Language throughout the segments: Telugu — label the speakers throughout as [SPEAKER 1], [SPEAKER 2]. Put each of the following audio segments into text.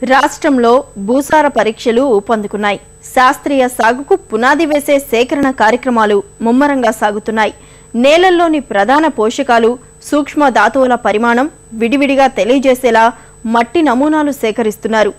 [SPEAKER 1] రాష్ట్రంలో భూసార పరీక్షలు ఊపందుకున్నాయి. శాస్త్రీయ సాగుకు పునాది వేసే సేకరణ కార్యక్రమాలు ముమ్మరంగా సాగుతున్నాయి. నేలల్లోని ప్రధాన పోషకాలు, సూక్ష్మ ధాతువుల పరిమాణం విడివిడిగా తెలియజేసేలా మట్టి నమూనాలు సేకరిస్తున్నారు.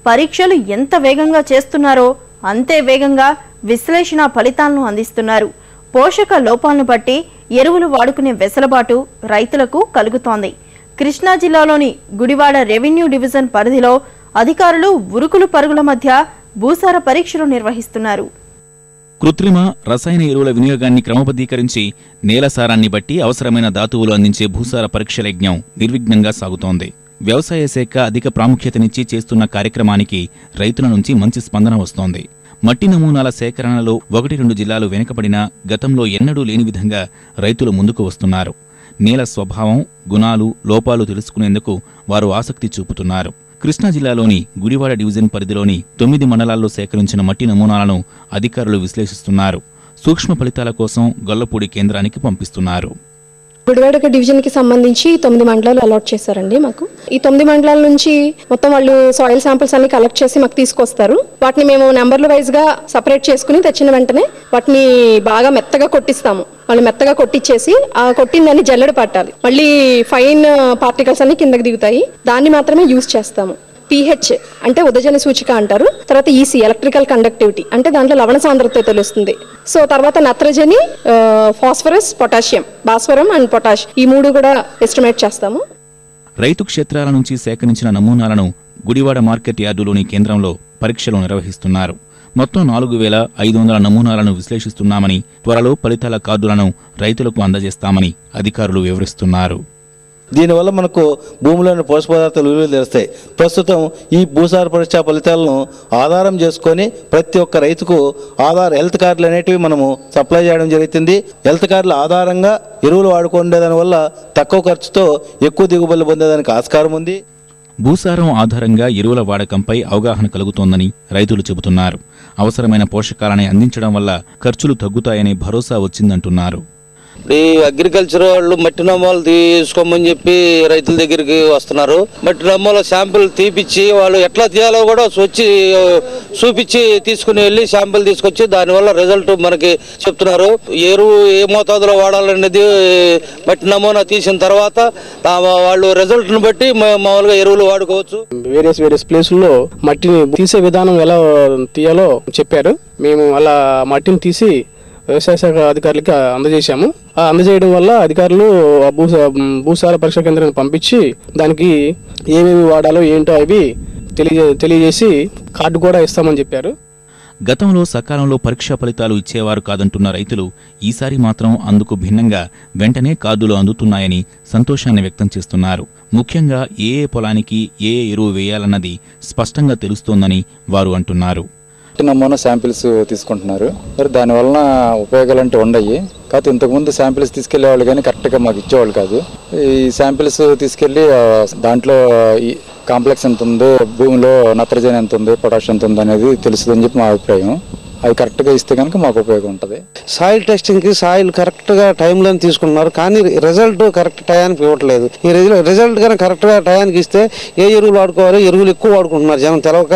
[SPEAKER 1] పరీక్షలు ఎంత వేగంగా చేస్తున్నారో అంతే వేగంగా విశ్లేషణ ఫలితాలను అందిస్తున్నారు. పోషక లోపాలను బట్టి ఎరువులు వాడుకునే వెసులుబాటు రైతులకు కలుగుతోంది. కృష్ణా జిల్లాలోని గుడివాడ రెవెన్యూ డివిజన్ పరిధిలో అధికారులు ఉరుకులు పరుగుల మధ్య భూసార పరీక్షలు నిర్వహిస్తున్నారు.
[SPEAKER 2] కృత్రిమ, రసాయన ఎరువుల వినియోగాన్ని క్రమబద్ధీకరించి నేల సారాన్ని బట్టి అవసరమైన ధాతువులు అందించే భూసార పరీక్షల యజ్ఞం నిర్విఘ్నంగా సాగుతోంది. వ్యవసాయ శాఖ అధిక ప్రాముఖ్యతనిచ్చి చేస్తున్న కార్యక్రమానికి రైతుల నుంచి మంచి స్పందన వస్తోంది. మట్టి నమూనాల సేకరణలో 1-2 జిల్లాలు వెనుకబడినా గతంలో ఎన్నడూ లేని విధంగా రైతులు ముందుకు వస్తున్నారు. నేల స్వభావం, గుణాలు, లోపాలు తెలుసుకునేందుకు వారు ఆసక్తి చూపుతున్నారు. కృష్ణా జిల్లాలోని గుడివాడ డివిజన్ పరిధిలోని 9 మండలాల్లో సేకరించిన మట్టి నమూనాలను అధికారులు విశ్లేషిస్తున్నారు. సూక్ష్మ ఫలితాల కోసం గొల్లపూడి కేంద్రానికి పంపిస్తున్నారు.
[SPEAKER 3] గుడివాడ డివిజన్ కి సంబంధించి 9 మండలాలు అలాట్ చేశారండి మాకు. ఈ 9 మండలాల నుంచి మొత్తం వాళ్ళు సాయిల్ శాంపిల్స్ అన్ని కలెక్ట్ చేసి మాకు తీసుకొస్తారు. వాటిని మేము నెంబర్ల వైజ్ గా సపరేట్ చేసుకుని తెచ్చిన వెంటనే వాటిని బాగా మెత్తగా కొట్టిస్తాము. వాళ్ళు మెత్తగా కొట్టించేసి ఆ కొట్టిందని జల్లెడ పట్టాలి. మళ్ళీ ఫైన్ పార్టికల్స్ అన్ని కిందకి దిగుతాయి. దాన్ని మాత్రమే యూజ్ చేస్తాము. pH అంటే ఉదజన సూచిక అంటారు. తర్వాత EC ఎలక్ట్రికల్ కండక్టివిటీ అంటే దాంట్లో లవణ సాంద్రత తెలుస్తుంది. సో తర్వాత నత్రజని, ఫాస్ఫరస్, పొటాషియం, భాస్వరం అండ్ పొటాష్ ఈ 3 కూడా ఎస్టిమేట్ చేస్తాము.
[SPEAKER 2] రైతు క్షేత్రాల నుంచి సేకరించిన నమూనాలను గుడివాడ మార్కెట్ యార్డులోని కేంద్రంలో పరీక్షలు నిర్వహిస్తున్నారు. మొత్తం 4500 నమూనాలను విశ్లేషిస్తున్నామని, త్వరలో ఫలితాల కార్డులను రైతులకు అందజేస్తామని అధికారులు వివరిస్తున్నారు.
[SPEAKER 4] దీనివల్ల మనకు భూమిలోని పోషక పదార్థాలు విలువలు తెలుస్తాయి. ప్రస్తుతం ఈ భూసార పరీక్ష ఫలితాలను ఆధారం చేసుకొని ప్రతి ఒక్క రైతుకు హెల్త్ కార్డులు అనేటివి మనము సప్లై చేయడం జరుగుతుంది. హెల్త్ కార్డుల ఆధారంగా ఎరువులు వాడుకునే దానివల్ల తక్కువ ఖర్చుతో ఎక్కువ దిగుబడులు పొందేదానికి ఆస్కారం ఉంది.
[SPEAKER 2] భూసారం ఆధారంగా ఎరువుల వాడకంపై అవగాహన కలుగుతోందని రైతులు చెబుతున్నారు. అవసరమైన పోషకాలని అందించడం వల్ల ఖర్చులు తగ్గుతాయనే భరోసా వచ్చిందంటున్నారు.
[SPEAKER 5] ఈ అగ్రికల్చర్ వాళ్ళు మట్టి నమూనాలు తీసుకోమని చెప్పి రైతుల దగ్గరికి వస్తున్నారు. మట్టి నమూనాల శాంపిల్ తీపిచ్చి వాళ్ళు ఎట్లా తీయాలో కూడా వచ్చి చూపించి తీసుకుని వెళ్ళి శాంపిల్ తీసుకొచ్చి దానివల్ల రిజల్ట్ మనకి చెప్తున్నారు. ఎరువు ఏ మోతాదులో వాడాలనేది మట్టి నమూనా తీసిన తర్వాత వాళ్ళు రిజల్ట్ ను బట్టి మామూలుగా ఎరువులు వాడుకోవచ్చు.
[SPEAKER 6] వేరియస్ ప్లేసుల్లో మట్టిని తీసే విధానం ఎలా తీయాలో చెప్పారు. మేము అలా మట్టిని తీసి వ్యవసాయ శాఖ అధికారులకి అందజేశాము. అందజేయడం వల్ల అధికారులు భూసార పరీక్ష కేంద్రాన్ని పంపించి దానికి ఏమేమి వాడాలో ఏంటో అవి తెలియజేసి కార్డు కూడా ఇస్తామని చెప్పారు.
[SPEAKER 2] గతంలో సకాలంలో పరీక్షా ఫలితాలు ఇచ్చేవారు కాదంటున్న రైతులు ఈసారి మాత్రం అందుకు భిన్నంగా వెంటనే కార్డులు అందుతున్నాయని సంతోషాన్ని వ్యక్తం చేస్తున్నారు. ముఖ్యంగా ఏ పొలానికి ఏ ఎరువు వేయాలన్నది స్పష్టంగా తెలుస్తోందని వారు అంటున్నారు.
[SPEAKER 7] నమూనా శాంపిల్స్ తీసుకుంటున్నారు. మరి దానివలన ఉపయోగాలు అంటే ఉండయి. కాకపోతే ఇంతకుముందు శాంపిల్స్ తీసుకెళ్లేవాళ్ళు కానీ కరెక్ట్గా మాకు ఇచ్చేవాళ్ళు కాదు. ఈ శాంపిల్స్ తీసుకెళ్లి దాంట్లో ఈ కాంప్లెక్స్ ఎంత ఉందో, భూమిలో నత్రజని ఎంత ఉంది, పొటాషియం ఎంత ఉంది అనేది తెలుస్తుందని చెప్పి మా అభిప్రాయం. అవి కరెక్ట్గా ఇస్తే కనుక మాకు ఉపయోగం ఉంటుంది.
[SPEAKER 5] సాయిల్ టెస్టింగ్కి సాయిల్ కరెక్ట్గా టైంలో తీసుకుంటున్నారు, కానీ రిజల్ట్ కరెక్ట్ టయానికి ఇవ్వట్లేదు. ఈ రిజల్ట్ కనుక కరెక్ట్గా టయానికి ఇస్తే ఏ ఎరువులు వాడుకోవాలి, ఎరువులు ఎక్కువ వాడుకుంటున్నారు జనం తెలవక.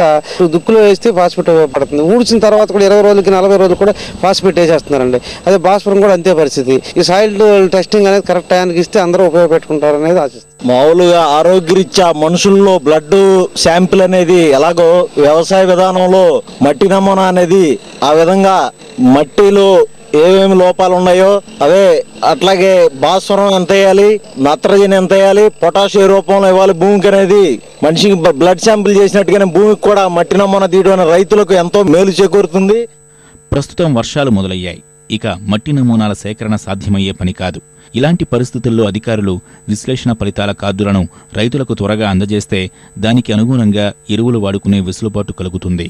[SPEAKER 5] దుక్కులో వేస్తే ఫాస్ఫేట్ ఉపయోగపడుతుంది. ఊడ్చిన తర్వాత కూడా 20 రోజులకి 40 రోజులు కూడా ఫాస్ఫేట్ వేసేస్తున్నారండి. అదే భాస్వరం కూడా అంతే పరిస్థితి. ఈ సాయిల్ టెస్టింగ్ అనేది కరెక్ట్ టయానికి ఇస్తే అందరూ ఉపయోగపెట్టుకుంటారు అనేది ఆశిస్తారు.
[SPEAKER 4] మామూలుగా ఆరోగ్యరీత్యా మనుషుల్లో బ్లడ్ శాంపిల్ అనేది ఎలాగో వ్యవసాయ విధానంలో మట్టి నమూనా అనేది ఆ విధంగా మట్టిలో ఏమేమి లోపాలు ఉన్నాయో అవే అట్లాగే భాస్వరం ఎంత వేయాలి, నత్రజని ఎంత వేయాలి, పొటాషియం రూపంలో ఇవ్వాలి భూమికి అనేది మనిషికి బ్లడ్ శాంపిల్ చేసినట్టుగానే భూమికి కూడా మట్టి నమూనా తీయడం రైతులకు ఎంతో మేలు చేకూరుతుంది.
[SPEAKER 2] ప్రస్తుతం వర్షాలు మొదలయ్యాయి. ఇక మట్టి నమూనాల సేకరణ సాధ్యమయ్యే పని కాదు. ఇలాంటి పరిస్థితుల్లో అధికారులు విశ్లేషణ ఫలితాల కార్డులను రైతులకు త్వరగా అందజేస్తే దానికి అనుగుణంగా ఎరువులు వాడుకునే వెసులుబాటు కలుగుతుంది.